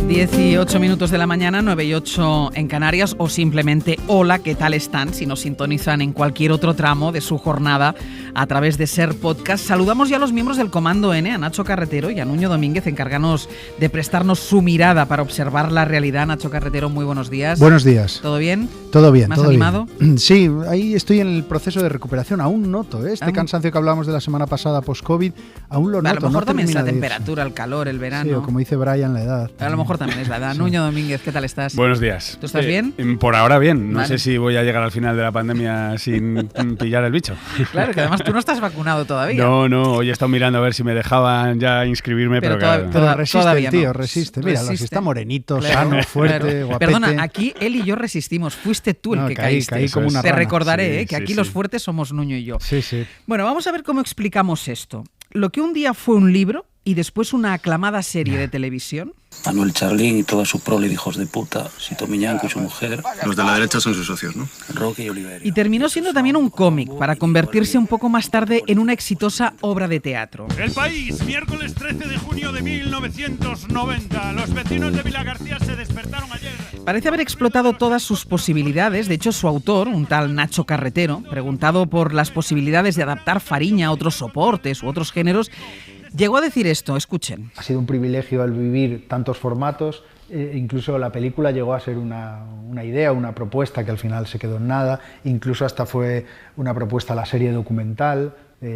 18 minutos de la mañana, 9 y 8 en Canarias, o simplemente hola, ¿qué tal están? Si nos sintonizan en cualquier otro tramo de su jornada a través de Ser Podcast. Saludamos ya a los miembros del Comando N, a Nacho Carretero y a Nuño Domínguez, encarganos de prestarnos su mirada para observar la realidad. Nacho Carretero, muy buenos días. Buenos días. ¿Todo bien? Todo bien. ¿Más todo animado? Bien. Sí, ahí estoy en el proceso de recuperación. Aún noto cansancio que hablábamos de la semana pasada post-COVID, aún lo noto. A lo mejor no también es la termina de irse. temperatura, el calor, el verano. Sí, o como dice Brian, la edad. A lo mejor también es la edad. Sí. Nuño Domínguez, ¿qué tal estás? Buenos días. ¿Tú estás bien? Por ahora bien. No vale. sé si voy a llegar al final de la pandemia sin pillar el bicho. Claro, que además tú no estás vacunado todavía. No, hoy he estado mirando a ver si me dejaban ya inscribirme, pero claro. Pero resiste, todavía tío, no. resiste. Mira, si está morenito, claro, sano, fuerte, claro. guapete. Perdona, aquí él y yo resistimos. Fuiste tú el que caíste. Caí como una Te rana. recordaré, Sí, que sí, aquí sí. los fuertes somos Nuño y yo. Sí, sí. Bueno, vamos a ver cómo explicamos esto. Lo que un día fue un libro y después una aclamada serie de televisión. Manuel Charlín y toda su prole de hijos de puta, Sito Miñanco y su mujer, Los de la derecha son sus socios, ¿no? Roque y Oliveira. Y terminó siendo también un cómic, para convertirse un poco más tarde en una exitosa obra de teatro. El País, miércoles 13 de junio de 1990. Los vecinos de Vilagarcía se despertaron ayer. Parece haber explotado todas sus posibilidades. De hecho, su autor, un tal Nacho Carretero, preguntado por las posibilidades de adaptar Fariña a otros soportes u otros géneros, llegó a decir esto, escuchen. Ha sido un privilegio el vivir tantos formatos. Incluso la película llegó a ser una idea, una propuesta que al final se quedó en nada. Incluso hasta fue una propuesta la serie documental.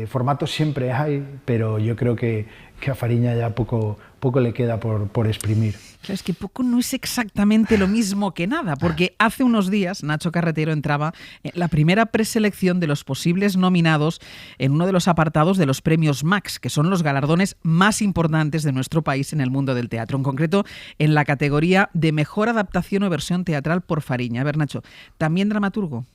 Formatos siempre hay, pero yo creo que a Fariña ya poco le queda por exprimir. Claro, es que poco no es exactamente lo mismo que nada, porque hace unos días Nacho Carretero entraba en la primera preselección de los posibles nominados en uno de los apartados de los premios Max, que son los galardones más importantes de nuestro país en el mundo del teatro, en concreto en la categoría de mejor adaptación o versión teatral por Fariña. A ver, Nacho, ¿también dramaturgo?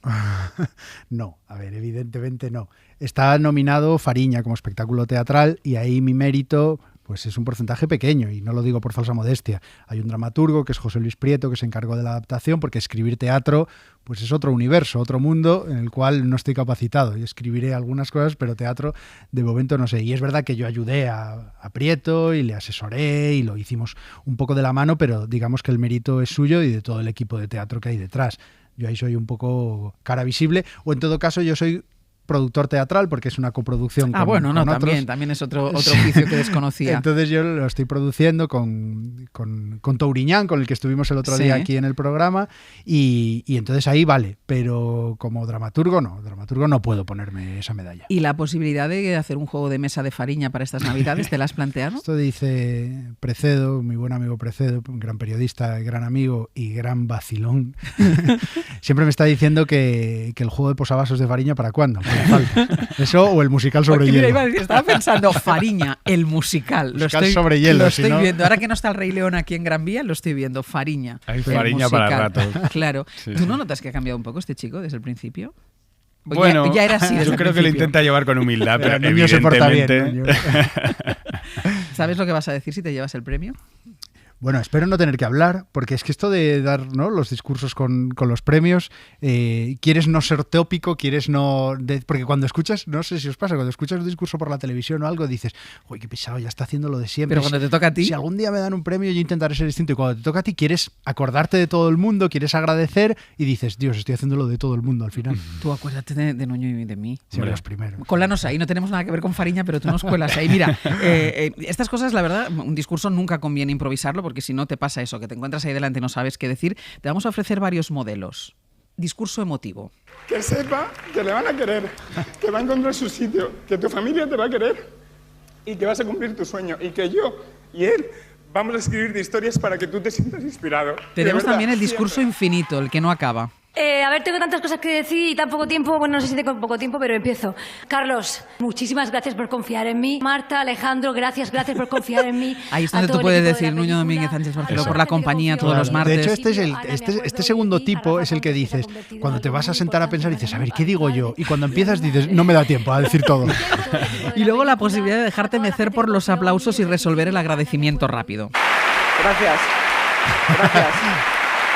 No, a ver, evidentemente no. Está nominado Fariña como espectáculo teatral y ahí mi mérito pues es un porcentaje pequeño, y no lo digo por falsa modestia. Hay un dramaturgo que es José Luis Prieto, que se encargó de la adaptación, porque escribir teatro pues es otro universo, otro mundo en el cual no estoy capacitado. Yo escribiré algunas cosas, pero teatro de momento no sé. Y es verdad que yo ayudé a Prieto y le asesoré y lo hicimos un poco de la mano, pero digamos que el mérito es suyo y de todo el equipo de teatro que hay detrás. Yo ahí soy un poco cara visible, o en todo caso yo soy productor teatral, porque es una coproducción con otros. También es otro oficio que desconocía. Entonces yo lo estoy produciendo con Touriñán, con el que estuvimos el otro día aquí en el programa, y entonces ahí vale, pero como dramaturgo no puedo ponerme esa medalla. ¿Y la posibilidad de hacer un juego de mesa de Fariña para estas Navidades, te la has planteado? Esto dice Precedo, mi buen amigo Precedo, un gran periodista, gran amigo y gran vacilón. Siempre me está diciendo que el juego de posavasos de Fariña, ¿para cuándo? Falta. Eso o el musical sobre hielo. Mira, estaba pensando Fariña, el musical. Sobre hielo. Lo estoy viendo. Ahora que no está el Rey León aquí en Gran Vía, lo estoy viendo. Fariña. Hay Fariña para rato. Claro. Sí. ¿Tú no notas que ha cambiado un poco este chico desde el principio? Bueno, ya era así desde yo creo el que lo principio. intenta llevar con humildad, pero el niño se porta bien. ¿Sabes lo que vas a decir si te llevas el premio? Bueno, espero no tener que hablar, porque es que esto de dar, ¿no?, los discursos con los premios, quieres no ser tópico, quieres no... porque cuando escuchas, no sé si os pasa, cuando escuchas un discurso por la televisión o algo, dices, uy, qué pesado, ya está haciendo lo de siempre. Pero cuando te toca a ti... Si algún día me dan un premio, yo intentaré ser distinto. Y cuando te toca a ti, quieres acordarte de todo el mundo, quieres agradecer y dices, Dios, estoy haciendo lo de todo el mundo al final. Tú acuérdate de Nuño y de mí. Sí, los primeros. Cólanos ahí, no tenemos nada que ver con Fariña, pero tú nos cuelas ahí. Mira, estas cosas, la verdad, un discurso nunca conviene improvisarlo, porque si no te pasa eso, que te encuentras ahí delante y no sabes qué decir. Te vamos a ofrecer varios modelos. Discurso emotivo. Que sepa que le van a querer, que va a encontrar su sitio, que tu familia te va a querer y que vas a cumplir tu sueño, y que yo y él vamos a escribir historias para que tú te sientas inspirado. Tenemos verdad, también el discurso siempre. infinito, el que no acaba. A ver, tengo tantas cosas que decir y tan poco tiempo. Bueno, no sé si tengo poco tiempo, pero empiezo. Carlos, muchísimas gracias por confiar en mí. Marta, Alejandro, gracias por confiar en mí. Ahí es donde tú puedes decir, Nuño Domínguez Sánchez Barceló, por la compañía todos los martes. De hecho, este segundo tipo es el que dices, cuando te vas a sentar a pensar, dices, a ver, ¿qué digo yo? Y cuando empiezas dices, no me da tiempo a decir todo. Y luego la posibilidad de dejarte mecer por los aplausos y resolver el agradecimiento rápido. Gracias.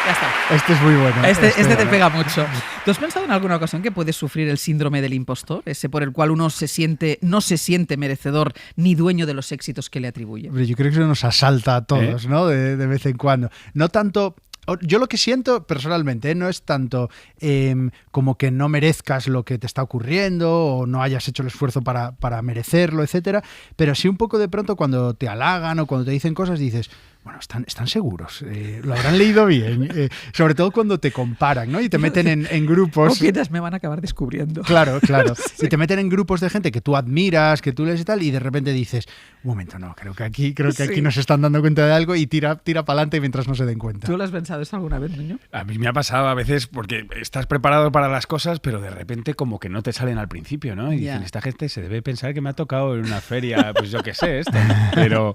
Ya está. Este es muy bueno. Este te pega mucho. ¿Tú has pensado en alguna ocasión que puedes sufrir el síndrome del impostor? Ese por el cual uno no se siente merecedor ni dueño de los éxitos que le atribuye. Yo creo que eso nos asalta a todos, ¿no? De vez en cuando. No tanto... Yo lo que siento personalmente no es tanto como que no merezcas lo que te está ocurriendo o no hayas hecho el esfuerzo para merecerlo, etcétera, pero sí un poco de pronto cuando te halagan o cuando te dicen cosas dices... Bueno, están seguros, lo habrán leído bien, sobre todo cuando te comparan, ¿no? Y te meten en grupos... ¿Cómo piensas? Me van a acabar descubriendo. Claro. Sí. Y te meten en grupos de gente que tú admiras, que tú lees y tal, y de repente dices, un momento, no, creo que aquí nos están dando cuenta de algo y tira para adelante mientras no se den cuenta. ¿Tú lo has pensado esto alguna vez, niño? A mí me ha pasado a veces porque estás preparado para las cosas, pero de repente como que no te salen al principio, ¿no? Y dicen, esta gente se debe pensar que me ha tocado en una feria, pues yo qué sé, esto, ¿no?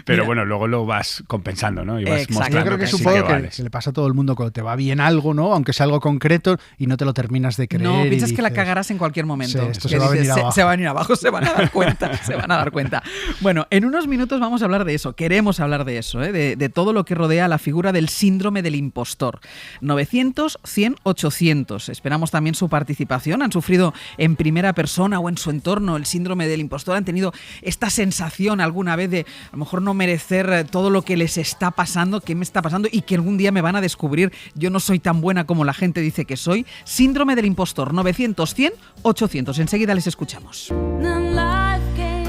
Pero bueno, luego lo vas compensando, ¿no? Y vas mostrando. Yo creo que es un poco que le pasa a todo el mundo cuando te va bien algo, ¿no? Aunque sea algo concreto y no te lo terminas de creer. No, piensas que la cagarás en cualquier momento. Sí, esto se va a venir abajo. Se va a venir abajo, se van a dar cuenta. Bueno, en unos minutos vamos a hablar de eso. Queremos hablar de eso, de todo lo que rodea la figura del síndrome del impostor. 900, 100, 800. Esperamos también su participación. ¿Han sufrido en primera persona o en su entorno el síndrome del impostor? ¿Han tenido esta sensación alguna vez de a lo mejor no merecer todo lo que les está pasando, qué me está pasando y que algún día me van a descubrir yo no soy tan buena como la gente dice que soy? Síndrome del impostor, 900, 100, 800. Enseguida les escuchamos.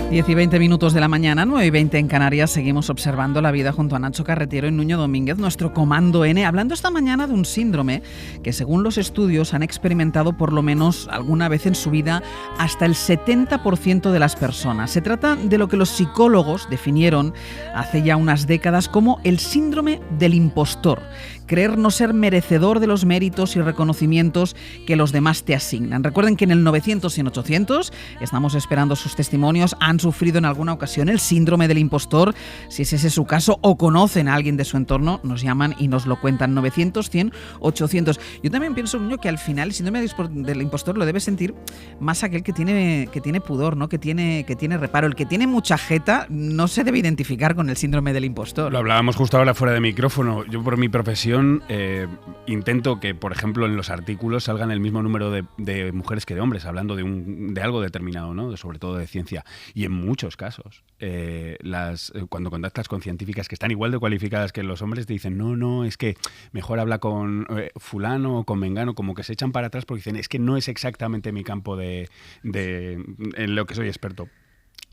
10 y 20 minutos de la mañana, 9 y 20 en Canarias. Seguimos observando la vida junto a Nacho Carretero y Nuño Domínguez, nuestro Comando N, hablando esta mañana de un síndrome que, según los estudios, han experimentado por lo menos alguna vez en su vida hasta el 70% de las personas. Se trata de lo que los psicólogos definieron hace ya unas décadas como el síndrome del impostor. Creer no ser merecedor de los méritos y reconocimientos que los demás te asignan. Recuerden que en el 900 y en 800 estamos esperando sus testimonios. ¿Han sufrido en alguna ocasión el síndrome del impostor? Si ese es su caso o conocen a alguien de su entorno, nos llaman y nos lo cuentan. 900, 100, 800. Yo también pienso, Nuño, que al final el síndrome del impostor lo debe sentir más aquel que tiene pudor, ¿no? Que tiene reparo. El que tiene mucha jeta no se debe identificar con el síndrome del impostor. Lo hablábamos justo ahora fuera de micrófono. Yo, por mi profesión, intento que, por ejemplo, en los artículos salgan el mismo número de mujeres que de hombres, hablando de algo determinado, ¿no? Sobre todo de ciencia. Y en muchos casos, cuando contactas con científicas que están igual de cualificadas que los hombres, te dicen, no, es que mejor habla con fulano o con mengano, como que se echan para atrás porque dicen, es que no es exactamente mi campo en lo que soy experto.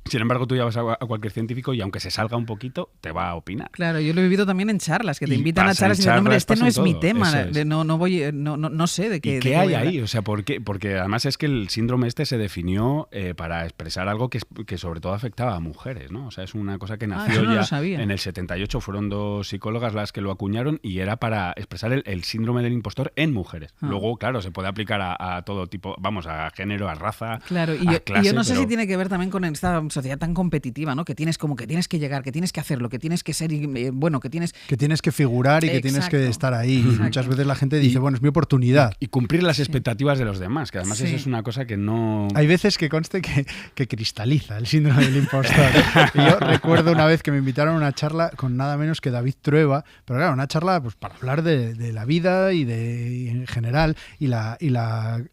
Sin embargo, tú ya vas a cualquier científico y aunque se salga un poquito, te va a opinar. Claro, yo lo he vivido también en charlas, que te invitan a charlas y dicen, hombre, este no es mi tema, no sé de qué. ¿Y qué hay ahí? O sea, ¿por qué? Porque además es que el síndrome se definió para expresar algo que sobre todo afectaba a mujeres, ¿no? O sea, es una cosa que nació ya en el 78, fueron 2 psicólogas las que lo acuñaron y era para expresar el síndrome del impostor en mujeres. Luego, claro, se puede aplicar a todo tipo, vamos, a género, a raza, claro, a clase. Y yo no sé si tiene que ver también con esta sociedad tan competitiva, ¿no? Que tienes que llegar, que tienes que hacerlo, que tienes que ser que tienes que figurar y que tienes que estar ahí. Y muchas veces la gente dice, bueno, es mi oportunidad. Y cumplir las expectativas de los demás, que además eso es una cosa que no... Hay veces que conste que cristaliza el síndrome del impostor. Y yo recuerdo una vez que me invitaron a una charla con nada menos que David Trueba, pero claro, una charla pues para hablar de la vida y en general, y la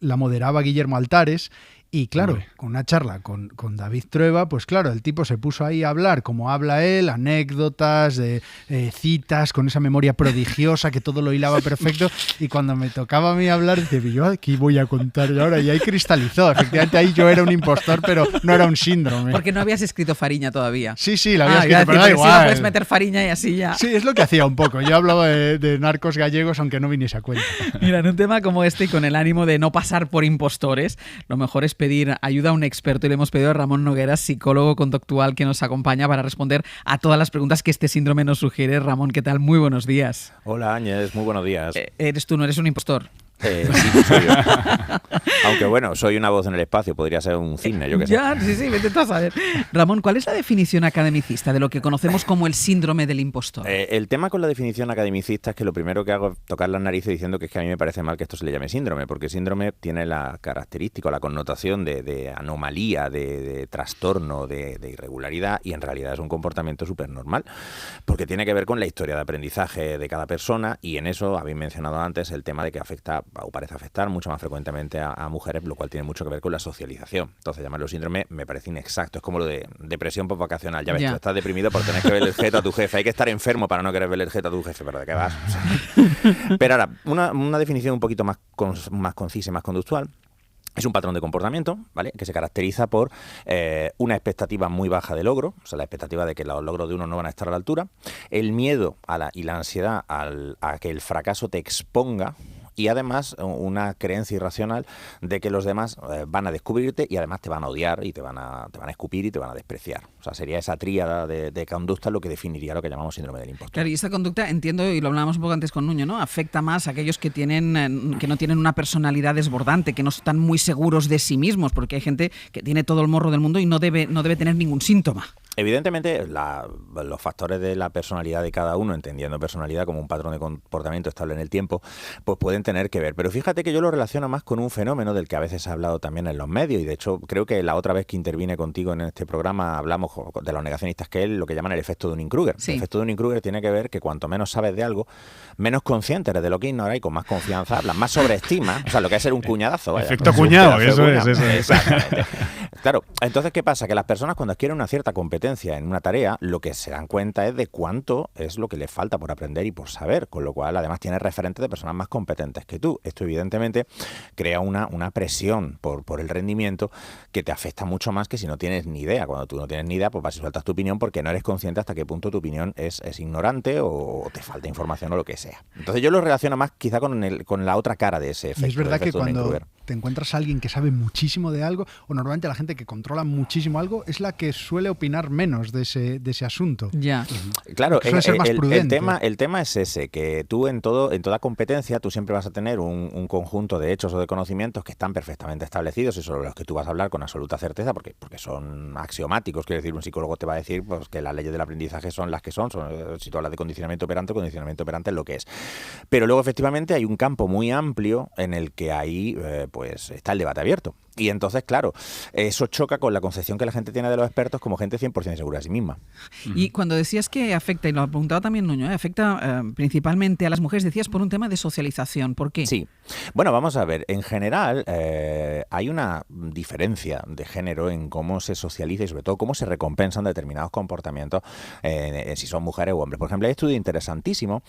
moderaba Guillermo Altares. Y claro, con una charla con David Trueba, pues claro, el tipo se puso ahí a hablar como habla él, anécdotas, citas, con esa memoria prodigiosa que todo lo hilaba perfecto. Y cuando me tocaba a mí hablar, dice, yo aquí voy a contar y ahora, y ahí cristalizó. Efectivamente, ahí yo era un impostor, pero no era un síndrome. Porque no habías escrito Fariña todavía. Sí, la había escrito, pero da igual. Si no puedes meter Fariña y así ya. Sí, es lo que hacía un poco. Yo hablaba de narcos gallegos, aunque no viniese a cuenta. Mira, en un tema como este y con el ánimo de no pasar por impostores, lo mejor es pedir ayuda a un experto y le hemos pedido a Ramón Nogueras, psicólogo conductual, que nos acompaña para responder a todas las preguntas que este síndrome nos sugiere. Ramón, ¿qué tal? Muy buenos días. Hola, Áñez, muy buenos días. Eres tú, no eres un impostor. Sí, soy yo. Aunque bueno, soy una voz en el espacio, podría ser un cisne, yo qué sé. Ya, sí, vete tú a saber. Ramón, ¿cuál es la definición academicista de lo que conocemos como el síndrome del impostor? El tema con la definición academicista es que lo primero que hago es tocar las narices diciendo que es que a mí me parece mal que esto se le llame síndrome, porque síndrome tiene la característica, la connotación de anomalía, de trastorno, de irregularidad, y en realidad es un comportamiento súper normal, porque tiene que ver con la historia de aprendizaje de cada persona, y en eso habéis mencionado antes el tema de que afecta, o parece afectar mucho más frecuentemente a mujeres, lo cual tiene mucho que ver con la socialización. Entonces llamarlo síndrome me parece inexacto, es como lo de depresión postvacacional. Ya ves, tú estás deprimido por tener que ver el jeto a tu jefe, hay que estar enfermo para no querer ver el jeto a tu jefe, pero ¿de qué vas? O sea, pero ahora, una definición un poquito más concisa y más conductual. Es un patrón de comportamiento, ¿vale?, que se caracteriza por una expectativa muy baja de logro, o sea, la expectativa de que los logros de uno no van a estar a la altura, el miedo y la ansiedad a que el fracaso te exponga, y además una creencia irracional de que los demás van a descubrirte y además te van a odiar y te van a escupir y te van a despreciar. O sea, sería esa tríada de conducta lo que definiría lo que llamamos síndrome del impostor. Claro, y esta conducta, entiendo, y lo hablábamos un poco antes con Nuño, ¿no?, afecta más a aquellos que no tienen una personalidad desbordante, que no están muy seguros de sí mismos, porque hay gente que tiene todo el morro del mundo y no debe tener ningún síntoma. Evidentemente, los factores de la personalidad de cada uno, entendiendo personalidad como un patrón de comportamiento estable en el tiempo, pues pueden tener que ver. Pero fíjate que yo lo relaciono más con un fenómeno del que a veces se ha hablado también en los medios, y de hecho creo que la otra vez que intervine contigo en este programa hablamos de los negacionistas, que es lo que llaman el efecto Dunning-Kruger. Sí. El efecto Dunning-Kruger tiene que ver que cuanto menos sabes de algo, menos consciente eres de lo que ignoras y con más confianza hablas, más sobreestima, o sea, lo que es ser un cuñadazo. Vaya, efecto cuñado, eso es. Exactamente. Claro, entonces, ¿qué pasa? Que las personas, cuando adquieren una cierta competencia en una tarea, lo que se dan cuenta es de cuánto es lo que les falta por aprender y por saber, con lo cual además tienes referentes de personas más competentes que tú. Esto evidentemente crea una presión por el rendimiento que te afecta mucho más que si no tienes ni idea. Cuando tú no tienes ni idea, pues vas y sueltas tu opinión porque no eres consciente hasta qué punto tu opinión es ignorante o te falta información o lo que sea. Entonces yo lo relaciono más quizá con la otra cara de ese efecto. Y es verdad que cuando te encuentras a alguien que sabe muchísimo de algo, o normalmente la gente que controla muchísimo algo es la que suele opinar menos de ese asunto. Ya. Claro, suele ser más prudente. El tema es ese, que tú en toda competencia tú siempre vas a tener un conjunto de hechos o de conocimientos que están perfectamente establecidos y sobre los que tú vas a hablar con absoluta certeza porque son axiomáticos. Quiero decir, un psicólogo te va a decir pues, que las leyes del aprendizaje son las que son. Si tú hablas de condicionamiento operante es lo que es. Pero luego efectivamente hay un campo muy amplio en el que ahí pues está el debate abierto. Y entonces, claro, eso choca con la concepción que la gente tiene de los expertos como gente 100% segura de sí misma. Y cuando decías que afecta, y lo apuntaba también Nuño, afecta principalmente a las mujeres, decías por un tema de socialización. ¿Por qué? Sí. Bueno, vamos a ver. En general, hay una diferencia de género en cómo se socializa y sobre todo cómo se recompensan determinados comportamientos, si son mujeres o hombres. Por ejemplo, hay estudios interesantísimos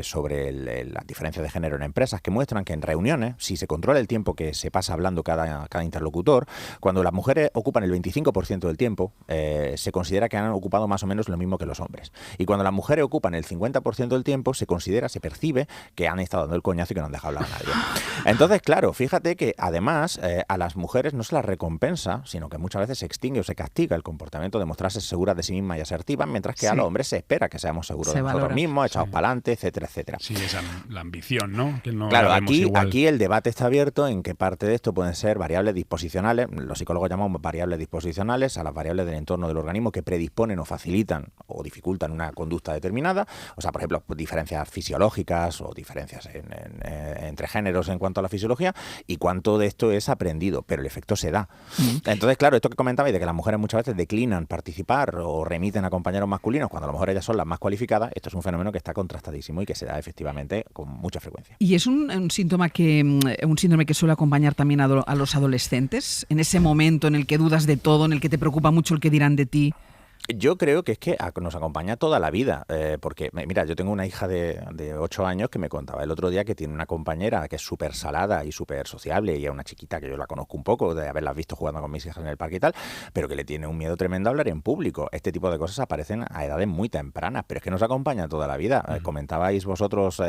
sobre las diferencias de género en empresas que muestran que en reuniones, si se controla el tiempo que se pasa hablando cada interlocutor, cuando las mujeres ocupan el 25% del tiempo, se considera que han ocupado más o menos lo mismo que los hombres. Y cuando las mujeres ocupan el 50% del tiempo, se percibe que han estado dando el coñazo y que no han dejado hablar a nadie. Entonces, claro, fíjate que además a las mujeres no se las recompensa, sino que muchas veces se extingue o se castiga el comportamiento de mostrarse seguras de sí mismas y asertivas, mientras que a los hombres se espera que seamos seguros de nosotros mismos, echados para adelante, etcétera, etcétera. Sí, esa la ambición, ¿no? Que no claro, aquí el debate está abierto en que parte de esto pueden ser variables disposicionales, los psicólogos llamamos variables disposicionales a las variables del entorno del organismo que predisponen o facilitan o dificultan una conducta determinada, o sea, por ejemplo, diferencias fisiológicas o diferencias entre géneros en cuanto a la fisiología, y cuánto de esto es aprendido, pero el efecto se da. Entonces, claro, esto que comentabais de que las mujeres muchas veces declinan participar o remiten a compañeros masculinos cuando a lo mejor ellas son las más cualificadas, esto es un fenómeno que está contrastadísimo y que se da efectivamente con mucha frecuencia. ¿Y es un síndrome que suele acompañar también a los adolescentes, en ese momento en el que dudas de todo, en el que te preocupa mucho el que dirán de ti? Yo creo que es que nos acompaña toda la vida, porque, mira, yo tengo una hija de 8 años que me contaba el otro día que tiene una compañera que es súper salada y súper sociable, y es una chiquita que yo la conozco un poco, de haberla visto jugando con mis hijas en el parque y tal, pero que le tiene un miedo tremendo a hablar en público. Este tipo de cosas aparecen a edades muy tempranas, pero es que nos acompaña toda la vida. Comentabais vosotros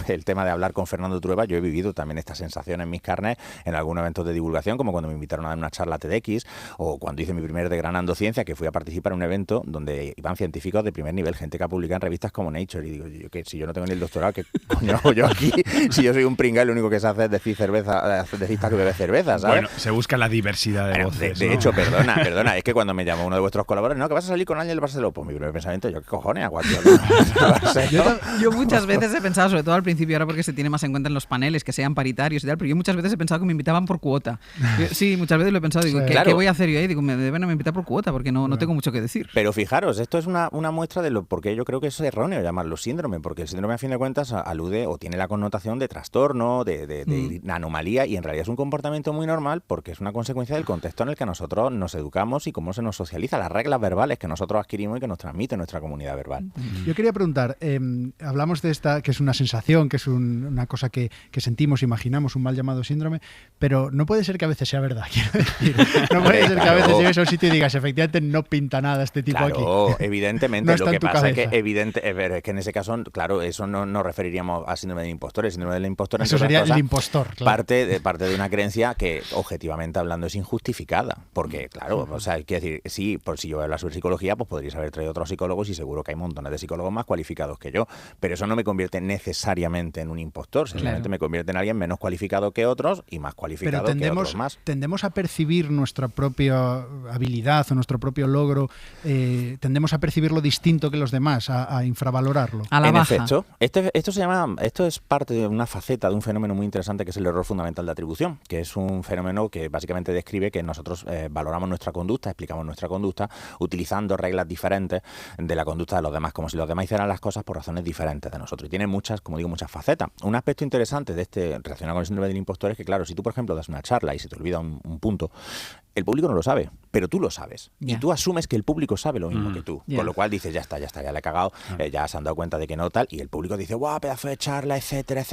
el tema de hablar con Fernando Trueba. Yo he vivido también esta sensación en mis carnes en algunos eventos de divulgación, como cuando me invitaron a dar una charla TEDx, o cuando hice mi primer Desgranando Ciencia, que fui a participar en un evento donde iban científicos de primer nivel, gente que ha publicado en revistas como Nature, y digo, yo que si yo no tengo ni el doctorado, ¿qué coño hago yo aquí? Si yo soy un pringao, lo único que se hace es decir que bebe cerveza, ¿sabes? Bueno, se busca la diversidad de voces. De hecho, perdona, es que cuando me llamó uno de vuestros colaboradores, no, que vas a salir con Ángel Barceló, pues mi primer pensamiento, yo, ¿qué cojones hago, tío? Yo muchas veces he pensado, sobre todo al principio, ahora porque se tiene más en cuenta en los paneles, que sean paritarios y tal, pero yo muchas veces he pensado que me invitaban por cuota. Sí, muchas veces lo he pensado, digo, ¿qué voy a hacer yo ahí? Digo, me deben invitar por cuota, porque no tengo mucho que decir. Pero fijaros, esto es una muestra de lo porque yo creo que es erróneo llamarlo síndrome, porque el síndrome a fin de cuentas alude o tiene la connotación de trastorno, de anomalía, y en realidad es un comportamiento muy normal porque es una consecuencia del contexto en el que nosotros nos educamos y cómo se nos socializa, las reglas verbales que nosotros adquirimos y que nos transmite nuestra comunidad verbal. Yo quería preguntar, hablamos de esta, que es una sensación, que es una cosa que sentimos, imaginamos, un mal llamado síndrome, pero no puede ser que a veces sea verdad, quiero decir. No puede ser que a veces llegues a un sitio y digas, efectivamente no pinta nada este tipo aquí. Claro, evidentemente. No lo que pasa cabeza. es que en ese caso, claro, eso no nos referiríamos a síndrome del impostor. El síndrome del impostor, eso sería el impostor, claro. Parte de una creencia que, objetivamente hablando, es injustificada. Porque, claro, o sea, quiero decir, sí, por si yo hablo sobre psicología, pues podríais haber traído otros psicólogos y seguro que hay montones de psicólogos más cualificados que yo. Pero eso no me convierte necesariamente en un impostor, simplemente me convierte en alguien menos cualificado que otros y más cualificado que otros más. Tendemos a percibir nuestra propia habilidad o nuestro propio logro, tendemos a percibirlo distinto que los demás, a infravalorarlo. A la baja. En efecto, esto es parte de una faceta de un fenómeno muy interesante que es el error fundamental de atribución, que es un fenómeno que básicamente describe que nosotros valoramos nuestra conducta, explicamos nuestra conducta utilizando reglas diferentes de la conducta de los demás, como si los demás hicieran las cosas por razones diferentes de nosotros. Y tiene muchas facetas. Un aspecto interesante de este relacionado con el síndrome del impostor es que, claro, si tú, por ejemplo, das una charla y se te olvida un punto, el público no lo sabe, pero tú lo sabes. Y tú asumes que el público sabe lo mismo que tú. Con lo cual dices, ya está, ya le he cagado, ya se han dado cuenta de que no tal, y el público dice, guau, pedazo de charla, etcétera,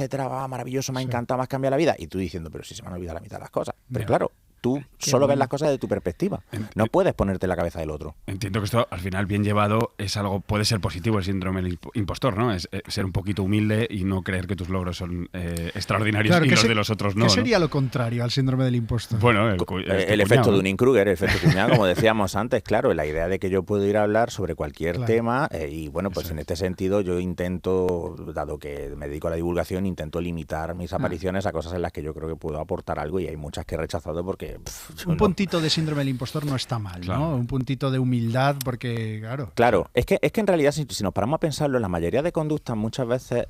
maravilloso, me ha encantado, me has cambiado la vida. Y tú diciendo, pero si se me han olvidado la mitad de las cosas. Pero claro, tú solo ves las cosas de tu perspectiva. No puedes ponerte en la cabeza del otro. Entiendo que esto, al final, bien llevado, es algo, puede ser positivo el síndrome del impostor, ¿no? Es ser un poquito humilde y no creer que tus logros son extraordinarios, claro, y los de los otros no. ¿Qué sería lo contrario al síndrome del impostor? Bueno, el efecto Dunning-Kruger, el efecto cuñado, como decíamos antes, claro, la idea de que yo puedo ir a hablar sobre cualquier tema y bueno, pues en este sentido yo intento, dado que me dedico a la divulgación, intento limitar mis apariciones a cosas en las que yo creo que puedo aportar algo, y hay muchas que he rechazado porque un puntito de síndrome del impostor no está mal, claro, ¿no? Un puntito de humildad, porque, claro. Claro, es que en realidad, si nos paramos a pensarlo, la mayoría de conductas muchas veces,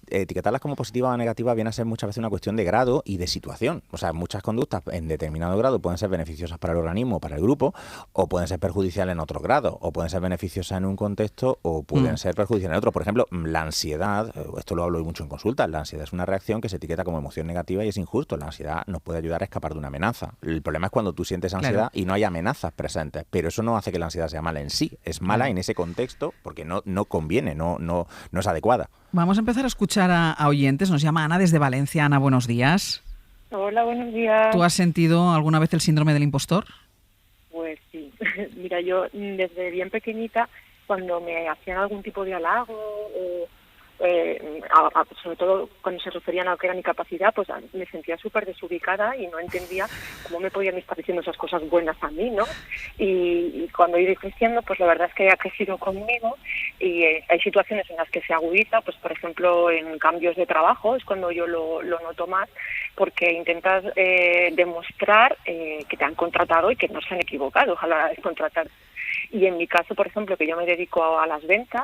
etiquetarlas como positivas o negativas viene a ser muchas veces una cuestión de grado y de situación. O sea, muchas conductas en determinado grado pueden ser beneficiosas para el organismo o para el grupo, o pueden ser perjudiciales en otro grado, o pueden ser beneficiosas en un contexto, o pueden ser perjudiciales en otro. Por ejemplo, la ansiedad, esto lo hablo mucho en consultas, la ansiedad es una reacción que se etiqueta como emoción negativa y es injusto. La ansiedad nos puede ayudar a escapar de una amenaza. El problema es cuando tú sientes ansiedad y no hay amenazas presentes, pero eso no hace que la ansiedad sea mala en sí, es mala en ese contexto porque no conviene, no es adecuada. Vamos a empezar a escuchar a oyentes. Nos llama Ana desde Valencia. Ana, buenos días. Hola, buenos días. ¿Tú has sentido alguna vez el síndrome del impostor? Pues sí. Mira, yo desde bien pequeñita, cuando me hacían algún tipo de halago o sobre todo cuando se referían a lo que era mi capacidad, pues me sentía súper desubicada y no entendía cómo me podían estar diciendo esas cosas buenas a mí, ¿no? Y cuando he ido creciendo, pues la verdad es que ha crecido conmigo y hay situaciones en las que se agudiza, pues por ejemplo en cambios de trabajo es cuando yo lo noto más, porque intentas demostrar que te han contratado y que no se han equivocado a la hora de contratar. Y en mi caso, por ejemplo, que yo me dedico a las ventas,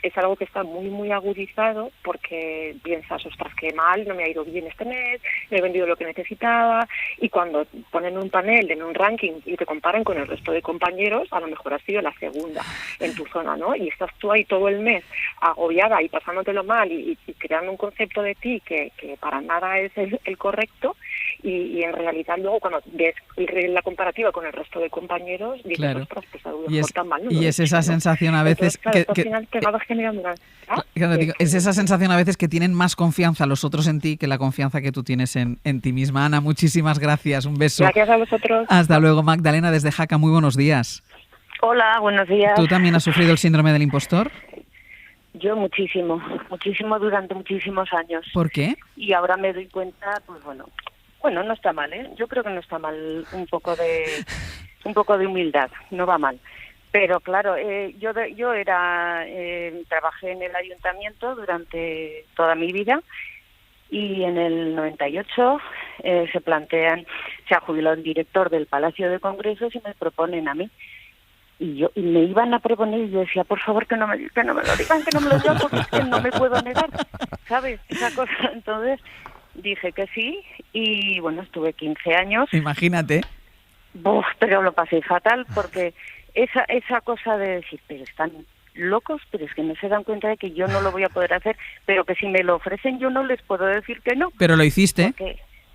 es algo que está muy, muy agudizado porque piensas, ostras, qué mal, no me ha ido bien este mes, no he vendido lo que necesitaba, y cuando ponen un panel en un ranking y te comparan con el resto de compañeros, a lo mejor has sido la segunda en tu zona, ¿no? Y estás tú ahí todo el mes agobiada y pasándotelo mal y creando un concepto de ti que para nada es el correcto, y en realidad luego cuando ves la comparativa con el resto de compañeros, dices, claro, ostras, pues a lo mejor tan mal, ¿no? Y es esa sensación a veces... Entonces, claro, al final te va generando una... Es esa sensación a veces que tienen más confianza los otros en ti que la confianza que tú tienes en ti misma. Ana, muchísimas gracias. Un beso. Gracias a vosotros. Hasta luego. Magdalena desde Jaca, muy buenos días. Hola, buenos días. ¿Tú también has sufrido el síndrome del impostor? Yo muchísimo durante muchísimos años. ¿Por qué? Y ahora me doy cuenta, pues bueno, no está mal, ¿eh? Yo creo que no está mal un poco de humildad, no va mal. Pero claro, yo era trabajé en el ayuntamiento durante toda mi vida y en el 98 se ha jubilado el director del Palacio de Congresos y me proponen a mí. Y me iban a proponer y yo decía, por favor, que no me lo digan, que no me lo digan, porque es que no me puedo negar, ¿sabes? Esa cosa. Entonces dije que sí y bueno, estuve 15 años. Imagínate. Pero lo pasé fatal porque esa cosa de decir, pero están locos, pero es que no se dan cuenta de que yo no lo voy a poder hacer, pero que si me lo ofrecen yo no les puedo decir que no. Pero lo hiciste.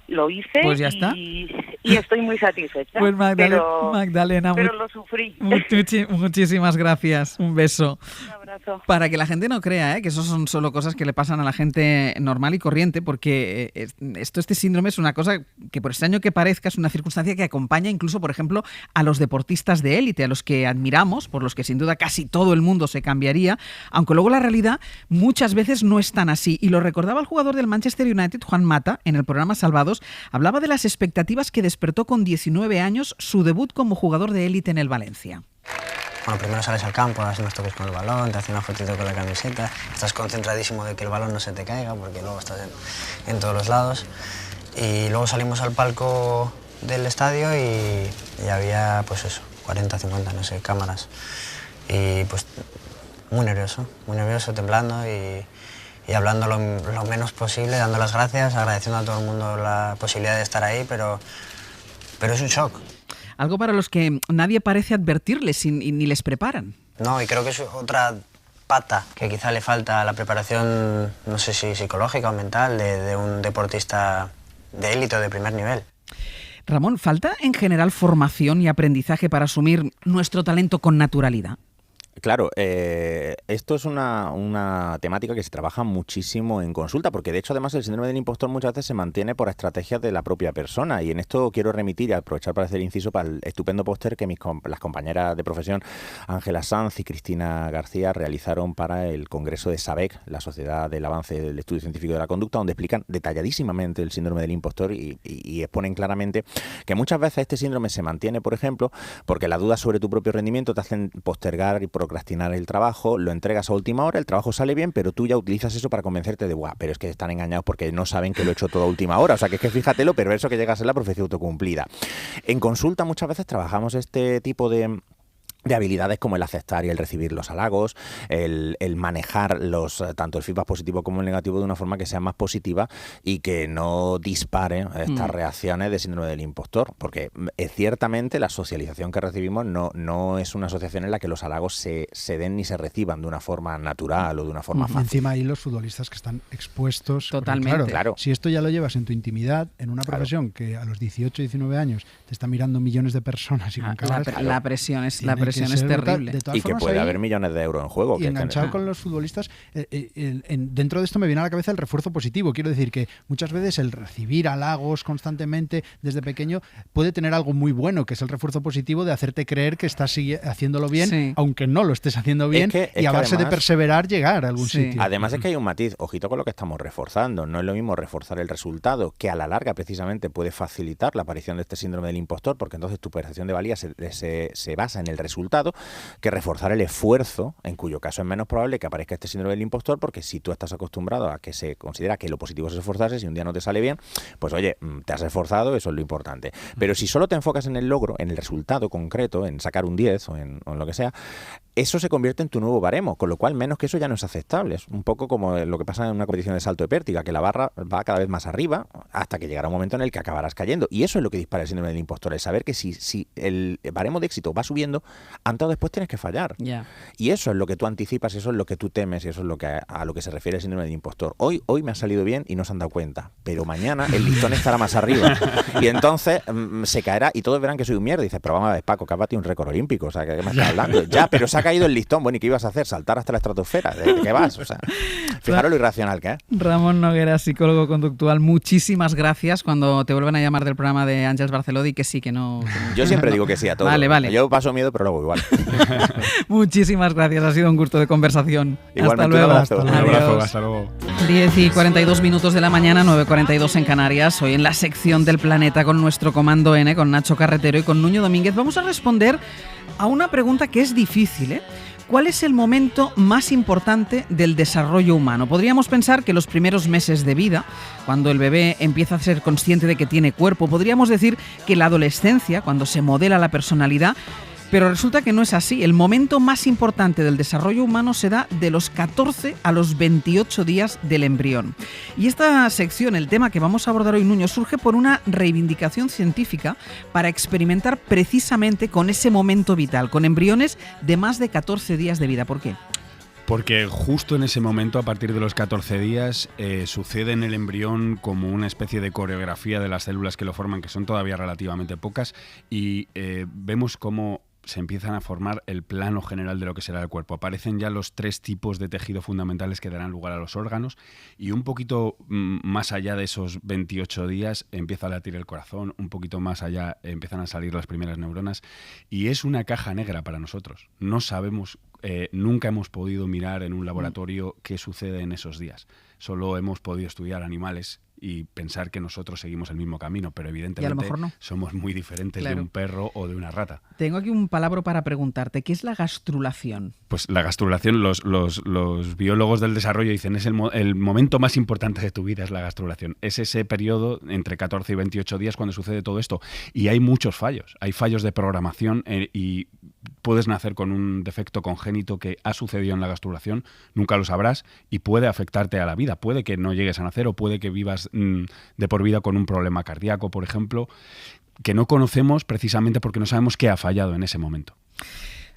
Lo hice, pues ya está. Y estoy muy satisfecha. Pues Magdalena, pero lo sufrí. Muchísimas gracias. Un beso. Un abrazo. Para que la gente no crea que eso son solo cosas que le pasan a la gente normal y corriente, porque este síndrome es una cosa que, por extraño que parezca, es una circunstancia que acompaña incluso, por ejemplo, a los deportistas de élite, a los que admiramos, por los que sin duda casi todo el mundo se cambiaría, aunque luego la realidad muchas veces no es tan así. Y lo recordaba el jugador del Manchester United, Juan Mata, en el programa Salvados. Hablaba de las expectativas que despertó con 19 años su debut como jugador de élite en el Valencia. Bueno, primero sales al campo, das unos toques con el balón, te haces una fotito con la camiseta, estás concentradísimo de que el balón no se te caiga porque luego estás en todos los lados. Y luego salimos al palco del estadio y había, pues eso, 40, 50, no sé, cámaras. Y pues muy nervioso, temblando y hablando lo menos posible, dando las gracias, agradeciendo a todo el mundo la posibilidad de estar ahí, pero es un shock. Algo para los que nadie parece advertirles ni les preparan. No, y creo que es otra pata que quizá le falta a la preparación, no sé si psicológica o mental, de un deportista de élite o de primer nivel. Ramón, ¿falta en general formación y aprendizaje para asumir nuestro talento con naturalidad? Claro, esto es una temática que se trabaja muchísimo en consulta, porque de hecho además el síndrome del impostor muchas veces se mantiene por estrategias de la propia persona, y en esto quiero remitir y aprovechar para hacer inciso para el estupendo póster que las compañeras de profesión Ángela Sanz y Cristina García realizaron para el Congreso de SABEC, la Sociedad del Avance del Estudio Científico de la Conducta, donde explican detalladísimamente el síndrome del impostor y exponen claramente que muchas veces este síndrome se mantiene, por ejemplo, porque las dudas sobre tu propio rendimiento te hacen postergar y procrastinar el trabajo, lo entregas a última hora, el trabajo sale bien, pero tú ya utilizas eso para convencerte de, pero es que están engañados porque no saben que lo he hecho todo a última hora. O sea, que es que fíjate lo perverso que llega a ser la profecía autocumplida. En consulta muchas veces trabajamos este tipo de habilidades como el aceptar y el recibir los halagos, el manejar tanto el feedback positivo como el negativo de una forma que sea más positiva y que no dispare estas reacciones de síndrome del impostor, porque ciertamente la socialización que recibimos no es una asociación en la que los halagos se den ni se reciban de una forma natural o de una forma fácil. Encima hay los futbolistas que están expuestos. Totalmente. Claro. Si esto ya lo llevas en tu intimidad, en una profesión que a los 18, 19 años te están mirando millones de personas y con caras, la presión es terrible. Y que puede haber millones de euros en juego. Y enganchado con los futbolistas, dentro de esto me viene a la cabeza el refuerzo positivo. Quiero decir que muchas veces el recibir halagos constantemente desde pequeño puede tener algo muy bueno, que es el refuerzo positivo de hacerte creer que estás haciéndolo bien, aunque no lo estés haciendo bien, y a base de perseverar llegar a algún sitio. Además es que hay un matiz, ojito con lo que estamos reforzando. No es lo mismo reforzar el resultado, que a la larga precisamente puede facilitar la aparición de este síndrome del impostor, porque entonces tu percepción de valía se basa en el resultado, que reforzar el esfuerzo, en cuyo caso es menos probable que aparezca este síndrome del impostor, porque si tú estás acostumbrado a que se considera que lo positivo es esforzarse, si un día no te sale bien, pues oye, te has esforzado, eso es lo importante. Pero si solo te enfocas en el logro, en el resultado concreto, en sacar un 10 o en lo que sea, eso se convierte en tu nuevo baremo, con lo cual menos que eso ya no es aceptable. Es un poco como lo que pasa en una competición de salto de pértiga, que la barra va cada vez más arriba hasta que llegará un momento en el que acabarás cayendo. Y eso es lo que dispara el síndrome del impostor, el saber que si el baremo de éxito va subiendo, antes o después tienes que fallar. Y eso es lo que tú anticipas, eso es lo que tú temes y eso es lo que a lo que se refiere el síndrome del impostor. Hoy me ha salido bien y no se han dado cuenta, pero mañana el listón estará más arriba y entonces se caerá y todos verán que soy un mierda. Y dices, pero vamos a ver, Paco, que has batido un récord olímpico, o sea, ¿qué me estás hablando? Ya, pero se ha caído el listón, bueno, ¿y qué ibas a hacer? ¿Saltar hasta la estratosfera? ¿De qué vas? O sea, fijaros lo irracional que es. Ramón Noguera, psicólogo conductual, muchísimas gracias. Cuando te vuelvan a llamar del programa de Àngels Barceló, di que sí, que no. Yo siempre digo que sí a todo. Vale. Yo paso miedo, pero luego igual. Muchísimas gracias, ha sido un gusto de conversación. Igualmente, hasta luego. Un abrazo, hasta luego. 10:42 de la mañana, 9:42 en Canarias. Hoy en la sección del planeta con nuestro Comando N, con Nacho Carretero y con Nuño Domínguez, vamos a responder a una pregunta que es difícil, ¿eh? ¿Cuál es el momento más importante del desarrollo humano? Podríamos pensar que los primeros meses de vida, cuando el bebé empieza a ser consciente de que tiene cuerpo, podríamos decir que la adolescencia, cuando se modela la personalidad, pero resulta que no es así. El momento más importante del desarrollo humano se da de los 14 a los 28 días del embrión. Y esta sección, el tema que vamos a abordar hoy, Nuño, surge por una reivindicación científica para experimentar precisamente con ese momento vital, con embriones de más de 14 días de vida. ¿Por qué? Porque justo en ese momento, a partir de los 14 días, sucede en el embrión como una especie de coreografía de las células que lo forman, que son todavía relativamente pocas, y vemos cómo se empiezan a formar el plano general de lo que será el cuerpo. Aparecen ya los 3 tipos de tejido fundamentales que darán lugar a los órganos, y un poquito más allá de esos 28 días empieza a latir el corazón, un poquito más allá empiezan a salir las primeras neuronas, y es una caja negra para nosotros. No sabemos, nunca hemos podido mirar en un laboratorio qué sucede en esos días. Solo hemos podido estudiar animales y pensar que nosotros seguimos el mismo camino, pero evidentemente a lo mejor no. Somos muy diferentes de un perro o de una rata. Tengo aquí un palabra para preguntarte, ¿qué es la gastrulación? Pues la gastrulación, los biólogos del desarrollo dicen, es el momento más importante de tu vida, es la gastrulación. Es ese periodo entre 14 y 28 días cuando sucede todo esto. Y hay muchos fallos. Hay fallos de programación y puedes nacer con un defecto congénito que ha sucedido en la gastrulación, nunca lo sabrás y puede afectarte a la vida. Puede que no llegues a nacer o puede que vivas de por vida con un problema cardíaco, por ejemplo, que no conocemos precisamente porque no sabemos qué ha fallado en ese momento.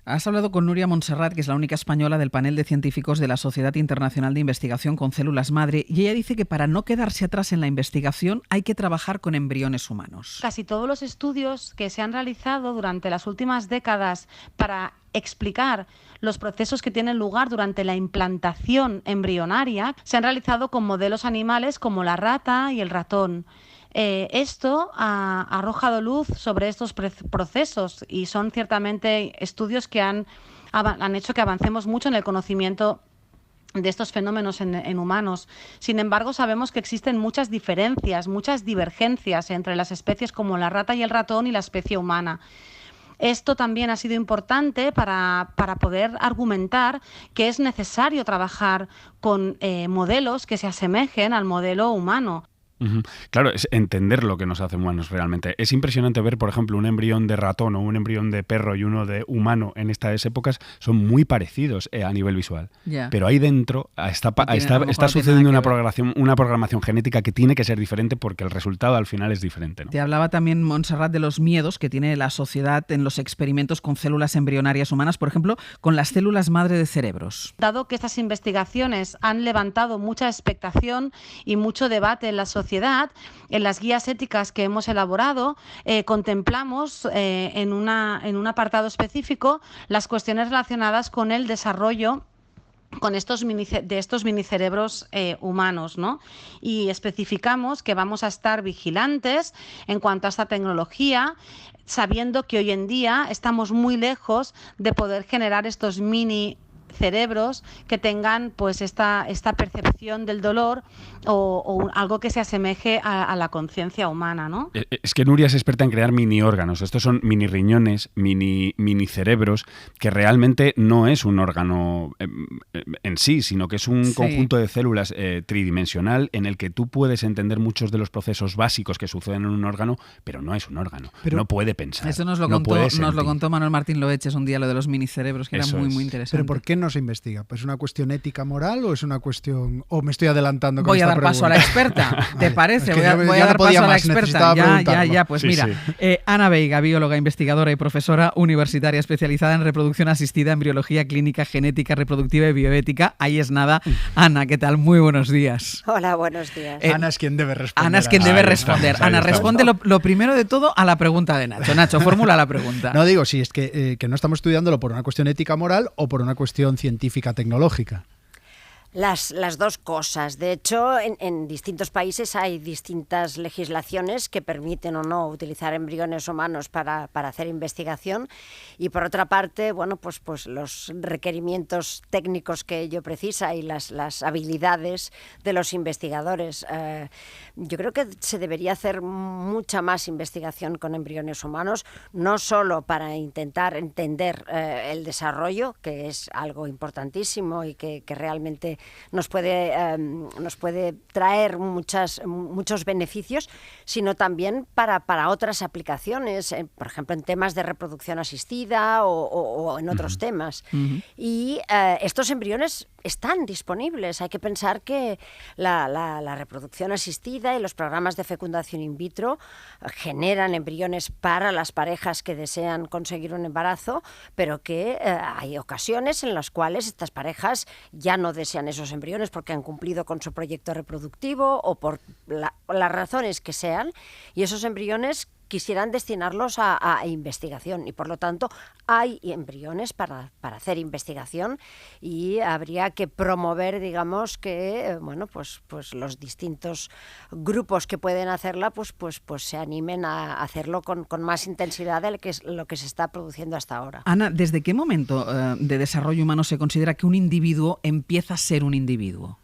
Has hablado con Núria Montserrat, que es la única española del panel de científicos de la Sociedad Internacional de Investigación con Células Madre, y ella dice que para no quedarse atrás en la investigación hay que trabajar con embriones humanos. Casi todos los estudios que se han realizado durante las últimas décadas para explicar los procesos que tienen lugar durante la implantación embrionaria se han realizado con modelos animales como la rata y el ratón. Esto ha arrojado luz sobre estos procesos y son ciertamente estudios que han hecho que avancemos mucho en el conocimiento de estos fenómenos en humanos. Sin embargo, sabemos que existen muchas diferencias, muchas divergencias entre las especies como la rata y el ratón y la especie humana. Esto también ha sido importante para poder argumentar que es necesario trabajar con modelos que se asemejen al modelo humano. Claro, es entender lo que nos hace humanos realmente. Es impresionante ver, por ejemplo, un embrión de ratón o un embrión de perro y uno de humano en estas épocas son muy parecidos a nivel visual. Yeah. Pero ahí dentro está sucediendo una programación genética que tiene que ser diferente porque el resultado al final es diferente, ¿no? Te hablaba también Montserrat de los miedos que tiene la sociedad en los experimentos con células embrionarias humanas, por ejemplo, con las células madre de cerebros. Dado que estas investigaciones han levantado mucha expectación y mucho debate en la sociedad, en las guías éticas que hemos elaborado, contemplamos en un apartado específico las cuestiones relacionadas con el desarrollo de estos minicerebros humanos, ¿no? Y especificamos que vamos a estar vigilantes en cuanto a esta tecnología, sabiendo que hoy en día estamos muy lejos de poder generar estos mini cerebros que tengan pues esta percepción del dolor o algo que se asemeje a la conciencia humana, ¿no? Es que Núria es experta en crear mini órganos. Estos son mini riñones, mini cerebros, que realmente no es un órgano en sí, sino que es un conjunto de células tridimensional en el que tú puedes entender muchos de los procesos básicos que suceden en un órgano, pero no es un órgano. Pero no puede pensar. Eso nos lo contó Manuel Martín Loeches un día, lo de los minicerebros, que era muy interesante. ¿Pero por qué no se investiga? ¿Pues es una cuestión ética moral o es una cuestión... o me estoy adelantando con Voy a esta dar paso a la experta, ¿te parece? Es que voy a dar paso a la más, experta. Ya, pues sí, mira. Sí. Ana Veiga, bióloga, investigadora y profesora universitaria especializada en reproducción asistida, embriología clínica, genética reproductiva y bioética. Ahí es nada. Ana, ¿qué tal? Muy buenos días. Hola, buenos días. Ana es quien debe responder. Ana es quien debe responder. Ana, responde lo primero de todo a la pregunta de Nacho. Nacho, formula la pregunta. No digo, si es que no estamos estudiándolo por una cuestión ética moral o por una cuestión científica tecnológica. Las dos cosas. De hecho, en distintos países hay distintas legislaciones que permiten o no utilizar embriones humanos para hacer investigación. Y por otra parte, bueno, pues los requerimientos técnicos que ello precisa y las habilidades de los investigadores. Yo creo que se debería hacer mucha más investigación con embriones humanos, no solo para intentar entender el desarrollo, que es algo importantísimo y que realmente nos puede traer muchos beneficios, sino también para otras aplicaciones, por ejemplo, en temas de reproducción asistida o en otros temas. Y estos embriones están disponibles. Hay que pensar que la reproducción asistida y los programas de fecundación in vitro generan embriones para las parejas que desean conseguir un embarazo, pero que hay ocasiones en las cuales estas parejas ya no desean esos embriones porque han cumplido con su proyecto reproductivo o por las razones que sean, y esos embriones quisieran destinarlos a investigación, y por lo tanto hay embriones para hacer investigación, y habría que promover, digamos, que pues los distintos grupos que pueden hacerla pues se animen a hacerlo con más intensidad de lo que se está produciendo hasta ahora. Ana, ¿desde qué momento de desarrollo humano se considera que un individuo empieza a ser un individuo?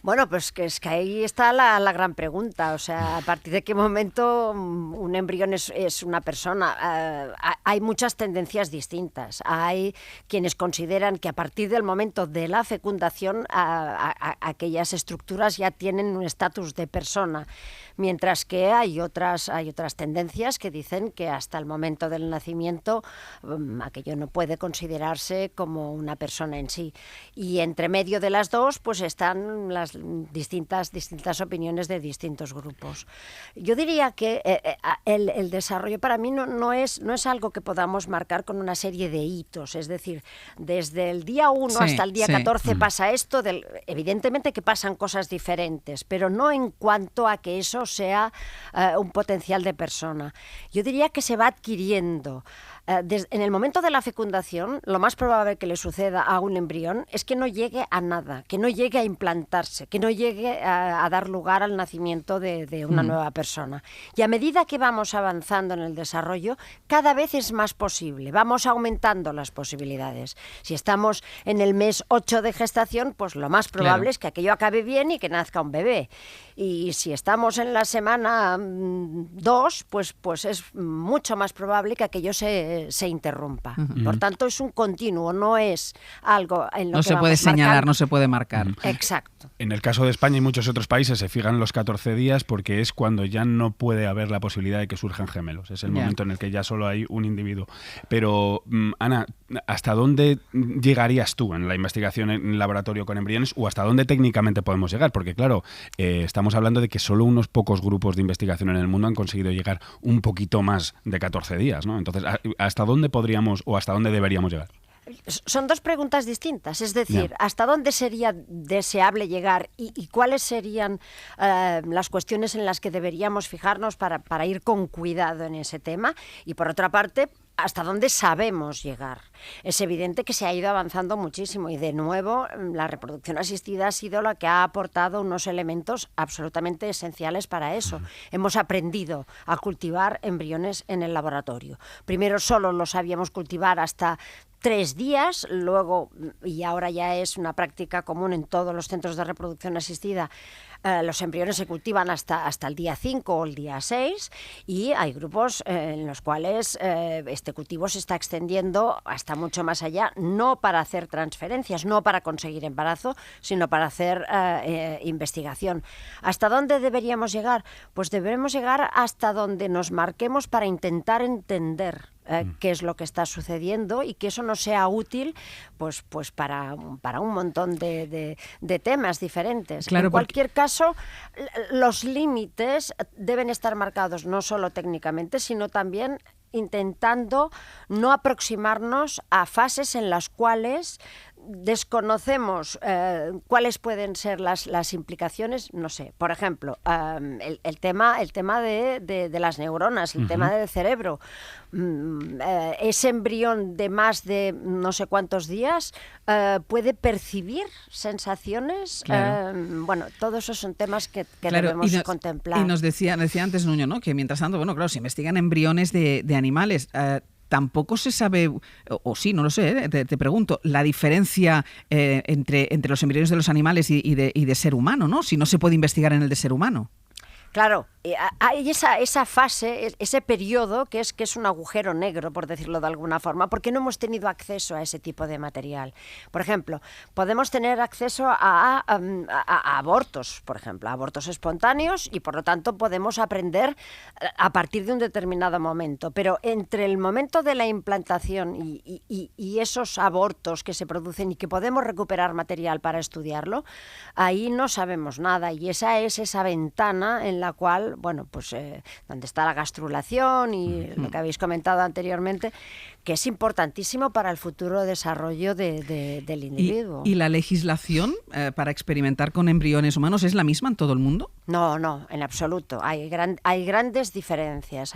Bueno, pues que ahí está la gran pregunta. O sea, ¿a partir de qué momento un embrión es una persona? Hay muchas tendencias distintas. Hay quienes consideran que a partir del momento de la fecundación aquellas estructuras ya tienen un estatus de persona, mientras que hay otras tendencias que dicen que hasta el momento del nacimiento aquello no puede considerarse como una persona en sí. Y entre medio de las dos pues están las distintas opiniones de distintos grupos. Yo diría que el desarrollo para mí no es algo que podamos marcar con una serie de hitos, es decir, desde el día 1 hasta el día 14 pasa esto, evidentemente que pasan cosas diferentes, pero no en cuanto a que eso sea un potencial de persona. Yo diría que se va adquiriendo. En el momento de la fecundación, lo más probable que le suceda a un embrión es que no llegue a nada, que no llegue a implantarse, que no llegue a dar lugar al nacimiento de una nueva persona. Y a medida que vamos avanzando en el desarrollo, cada vez es más posible, vamos aumentando las posibilidades. Si estamos en el mes 8 de gestación, pues lo más probable es que aquello acabe bien y que nazca un bebé. Y si estamos en la semana 2, pues es mucho más probable que aquello se interrumpa. Por tanto, es un continuo, no es algo en lo no que se puede señalar, marcando. no se puede marcar. Exacto. En el caso de España y muchos otros países se fijan los 14 días porque es cuando ya no puede haber la posibilidad de que surjan gemelos. Es el momento en el que ya solo hay un individuo. Pero, Ana, ¿hasta dónde llegarías tú en la investigación en laboratorio con embriones o hasta dónde técnicamente podemos llegar? Porque, claro, estamos hablando de que solo unos pocos grupos de investigación en el mundo han conseguido llegar un poquito más de 14 días, ¿no? Entonces, ¿hasta dónde podríamos o hasta dónde deberíamos llegar? Son dos preguntas distintas, es decir, ¿hasta dónde sería deseable llegar y cuáles serían las cuestiones en las que deberíamos fijarnos para ir con cuidado en ese tema? Y por otra parte, ¿hasta dónde sabemos llegar? Es evidente que se ha ido avanzando muchísimo y, de nuevo, la reproducción asistida ha sido la que ha aportado unos elementos absolutamente esenciales para eso. Hemos aprendido a cultivar embriones en el laboratorio. Primero solo los sabíamos cultivar hasta 3 días, luego, y ahora ya es una práctica común en todos los centros de reproducción asistida, los embriones se cultivan hasta el día 5 o el día 6, y hay grupos en los cuales este cultivo se está extendiendo hasta mucho más allá, no para hacer transferencias, no para conseguir embarazo, sino para hacer investigación. ¿Hasta dónde deberíamos llegar? Pues debemos llegar hasta donde nos marquemos para intentar entender qué es lo que está sucediendo y que eso nos sea útil pues para un montón de temas diferentes. Claro, en cualquier caso, los límites deben estar marcados no solo técnicamente, sino también intentando no aproximarnos a fases en las cuales desconocemos cuáles pueden ser las implicaciones, no sé. Por ejemplo, el tema de las neuronas, el tema del cerebro. Ese embrión de más de no sé cuántos días puede percibir sensaciones. Bueno, todos esos son temas que debemos contemplar. Y nos decía antes Nuño, ¿no?, que mientras tanto, bueno, claro, se investigan embriones de animales. Tampoco se sabe, o sí, no lo sé, te pregunto, la diferencia entre los embriones de los animales y de ser humano, ¿no? Si no se puede investigar en el de ser humano. Claro, hay esa fase, ese periodo que es un agujero negro, por decirlo de alguna forma, porque no hemos tenido acceso a ese tipo de material. Por ejemplo, podemos tener acceso a abortos, por ejemplo, a abortos espontáneos, y por lo tanto podemos aprender a partir de un determinado momento. Pero entre el momento de la implantación y esos abortos que se producen y que podemos recuperar material para estudiarlo, ahí no sabemos nada, y esa es esa ventana en la cual, bueno, pues donde está la gastrulación y lo que habéis comentado anteriormente, que es importantísimo para el futuro desarrollo del individuo. ¿Y la legislación para experimentar con embriones humanos es la misma en todo el mundo? No, en absoluto. Hay grandes diferencias,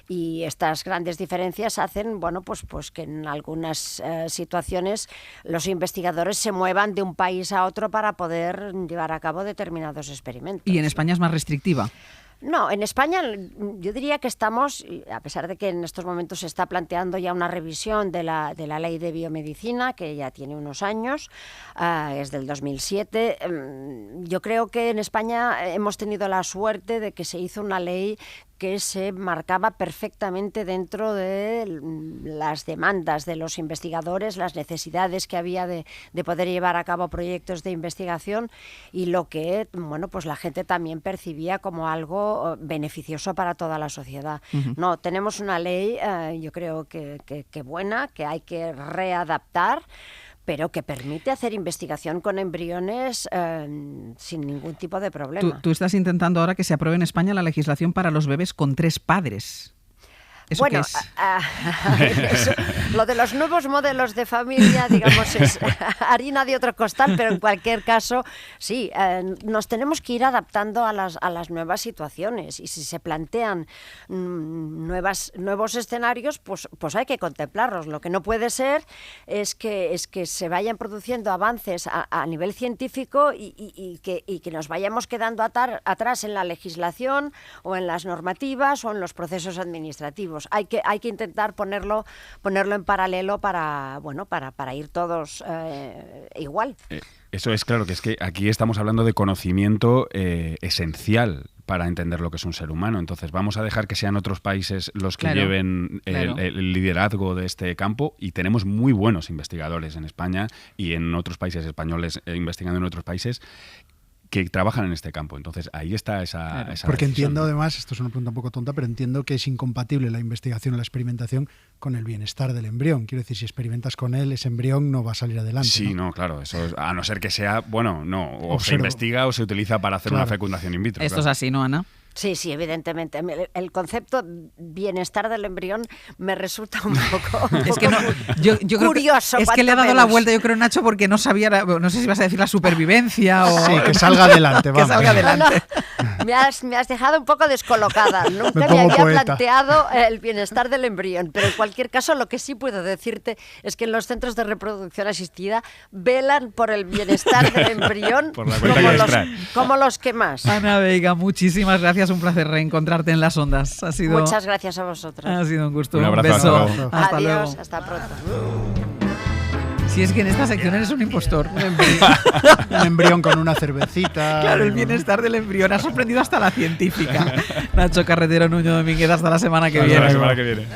y estas grandes diferencias hacen, bueno, pues que en algunas situaciones los investigadores se muevan de un país a otro para poder llevar a cabo determinados experimentos. ¿Y en España es más restrictiva? No, en España yo diría que estamos, a pesar de que en estos momentos se está planteando ya una revisión de la ley de biomedicina, que ya tiene unos años, es del 2007, yo creo que en España hemos tenido la suerte de que se hizo una ley que se marcaba perfectamente dentro de las demandas de los investigadores, las necesidades que había de poder llevar a cabo proyectos de investigación, y lo que, bueno, pues la gente también percibía como algo beneficioso para toda la sociedad. No, tenemos una ley, yo creo que buena, que hay que readaptar, pero que permite hacer investigación con embriones sin ningún tipo de problema. Tú estás intentando ahora que se apruebe en España la legislación para los bebés con 3 padres. ¿Eso bueno, qué es? Lo de los nuevos modelos de familia, digamos, es harina de otro costal, pero en cualquier caso, sí, nos tenemos que ir adaptando a las nuevas situaciones, y si se plantean nuevos escenarios, pues hay que contemplarlos. Lo que no puede ser es que se vayan produciendo avances a nivel científico y que nos vayamos quedando atrás en la legislación o en las normativas o en los procesos administrativos. Hay que intentar ponerlo en paralelo para ir todos igual. Eso es claro, que es que aquí estamos hablando de conocimiento esencial para entender lo que es un ser humano. Entonces vamos a dejar que sean otros países los que lleven el liderazgo de este campo, y tenemos muy buenos investigadores en España y en otros países españoles, investigando en otros países, que trabajan en este campo. Entonces ahí está esa porque decisión. Entiendo, además, esto es una pregunta un poco tonta, pero entiendo que es incompatible la investigación o la experimentación con el bienestar del embrión. Quiero decir, si experimentas con él, ese embrión no va a salir adelante. Sí, no, claro, eso es, a no ser que sea, o se investiga o se utiliza para hacer una fecundación in vitro. Esto es así, ¿no, Ana? Sí, evidentemente. El concepto bienestar del embrión me resulta un poco yo curioso. Es que le ha dado la vuelta, yo creo, Nacho, porque no sabía, no sé si vas a decir la supervivencia o... Sí, que salga adelante, vamos. Que salga adelante. No, me has dejado un poco descolocada. Nunca me había planteado el bienestar del embrión, pero en cualquier caso lo que sí puedo decirte es que en los centros de reproducción asistida velan por el bienestar del embrión como los que más. Ana Veiga, muchísimas gracias. Un placer reencontrarte en las ondas. Muchas gracias a vosotros. Ha sido un gusto. Un abrazo. Beso. Hasta luego. Hasta pronto. Si es que en esta sección eres un impostor. Un embrión con una cervecita. Claro, el bienestar del embrión. Ha sorprendido hasta la científica. Nacho Carretero, Nuño Domínguez, hasta la semana que viene. Hasta la semana que viene.